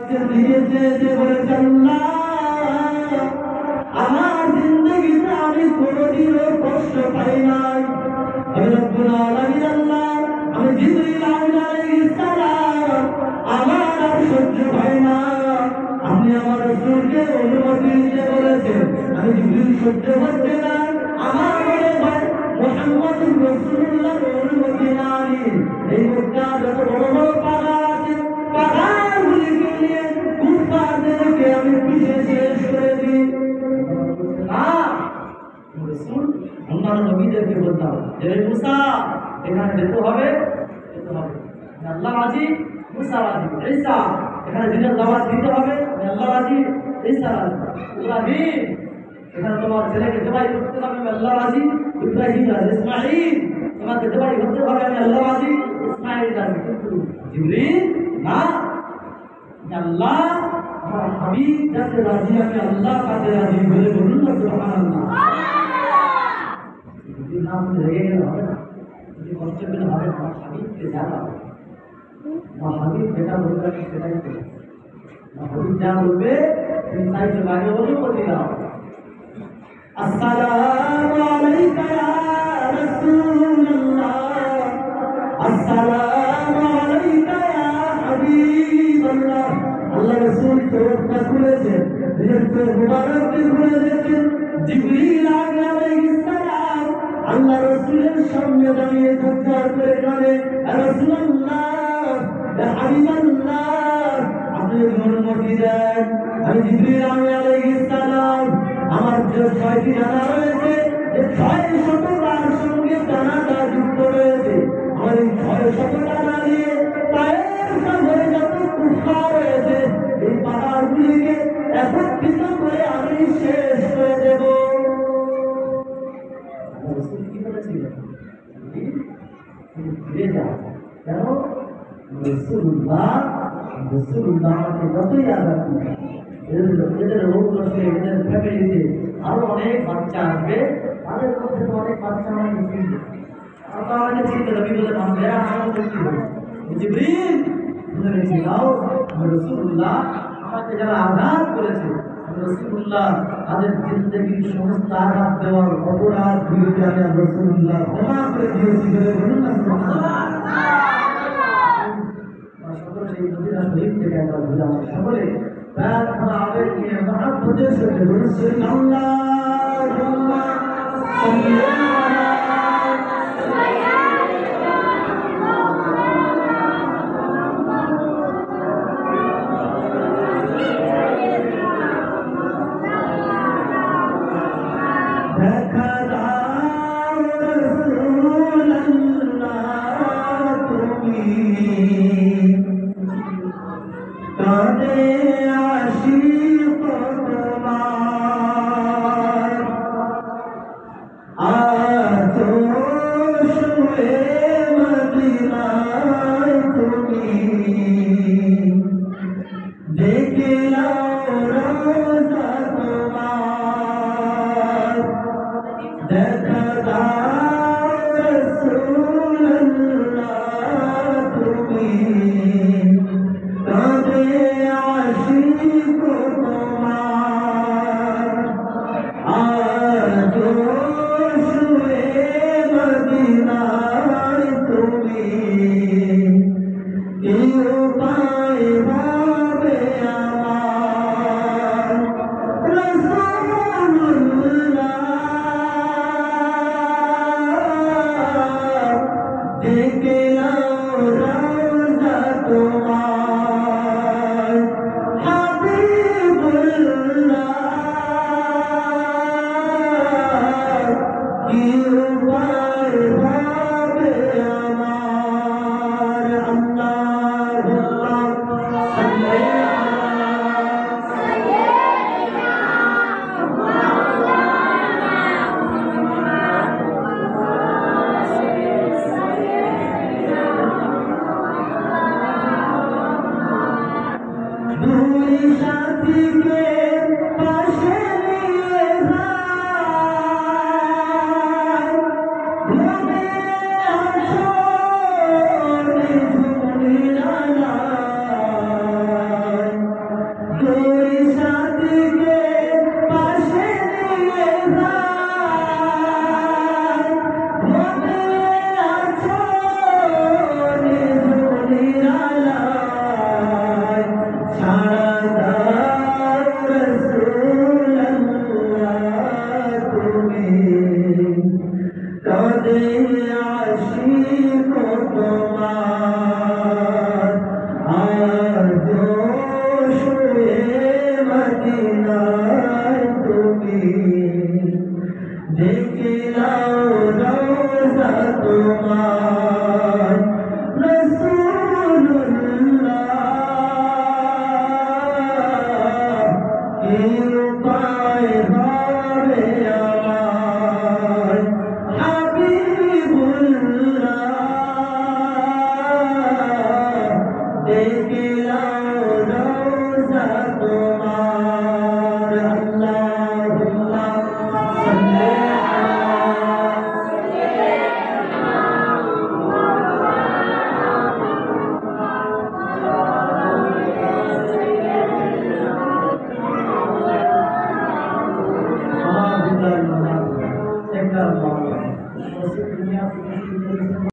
দিকে চেয়ে বলেছেন না, আমার জিন্দগিতে আমি কোনোদিনও কষ্ট পাই নাই। রব্বুল আলামিন আল্লাহ, আমি জিবরিল আলাইহিস সালাম আমার আর সহ্য হয় না, আপনি আমার রাসূলকে অনুমতি দিতে বলেছেন। আমি জিবরিল সহ্য করতে না, আমার মনে হয় মুহাম্মদুর রাসূলুল্লাহর অনুমতি না নিয়ে এই মক্কা যত বড় বড় পাহাড় আছে, পাহাড়গুলিকে নিয়ে কুফারদেরকে আমি পিছিয়ে শেষ করে দিই। না, রাসূল অন্যান্য নবীদেরকে বলতাম যে মুসা এখানে যেতে হবে, যেতে হবে, আল্লাহ রাজি, মুসা রাজি, ঈসা এখানে দিনের দাওয়াত দিতে হবে, আল্লাহ রাজি, ঈসা রাজি, ইব্রাহিম এখানে তোমার ছেলেকে জবাই করতে হবে, আমি আল্লাহ রাজি, ইব্রাহিম রাজি, ইসমাঈল তোমাকে জবাই করতে হবে, আমি আল্লাহ রাজি, ইসমাঈল রাজি। কিন্তু জিবরিল না, আল্লাহ আমার হাবিব যাতে রাজি, আমি আল্লাহ তাতে রাজি, বলে বলুন না সুবহানাল্লাহ। যদি নাম লেগে গেলে হবে না, যদি কষ্ট পেলে হবে না, আমার হাবিবকে জানাবো, আমার হাবিব যেটা বলবে আমি সেটাই করবো, আমার হাবিব যা বলবে তুমি তাই তো আগে বলো বলে দাও। আসসালামু আলাইকা ইয়া রাসূলুল্লাহ, আসসালামু আলাইকা ইয়া হাবিবাল্লাহ। আল্লাহ রাসূল চোখটা খুলেছেন, নিজের চোখ মুবারককে খুলে দিয়েছেন। জিবরিল আলাইহিস সালাম আল্লাহ রাসূলের সামনে দাঁড়িয়ে চিৎকার করে কাঁদে, ইয়া রাসূলুল্লাহ, ইয়া হাবিবাল্লাহ, আপনি অনুমতি দেন। আমি জিবরিল আলাইহিস সালাম আমার যে ৬টি ডানা রয়েছে, যে ৬শত তার সঙ্গে ডানাটা যুক্ত রয়েছে, আমার এই ৬শত ডানা দিয়ে পায়ের সাগরে যত কুফা রয়েছে এই পাহাড়গুলিকে একত্রিত করে আমি শেষ করে দেব। কি বলেছিল? ফিরে যাও। কেন? রাসূলুল্লাহ আমাকে যতই আঘাত দিবে, এদের রোগ বসে, এদের ফ্যামিলিতে আরো অনেক বাচ্চা আসবে, তাদের মধ্যে তো অনেক বাচ্চা আমাকে চিনবে, আমাকে চিনতে নবী বলে মানবে, আমাকে চিনবে। জিবরিল বলে রেখেছিলাম রাসূলুল্লাহ আমাকে যারা আঘাত করেছে, রাসূলুল্লাহ তাদের জিন্দগির সমস্ত আঘাত দেওয়ার অপরাধ গুলিকে আমি রাসূলুল্লাহ ক্ষমা করে দিয়েছি, বলে বলুন না সুবহানাল্লাহ। সকলে এই মদিনা শরীফ থেকে একবার ঘুরে আমরা সকলে প্রার্থনা আবেগ নিয়ে মহাব্বতের সাথে বলছেন আল্লাহুম্মা সাল্লি कोई साथी के पाशे निये जाए होते आछो निझुली आलाय छाड़ा दाओ रसूल अल्लाह तुम्हें कदे आशिक तुम्हार आजो शुए मदीनाय तुम्हें देखे लाओ रोज़ा तुम्हार रसूलुल्लाह की उपाय भावे आमार देखे लाओ रोज़ा तुम्हार अल्लाहुम्मा सल्ली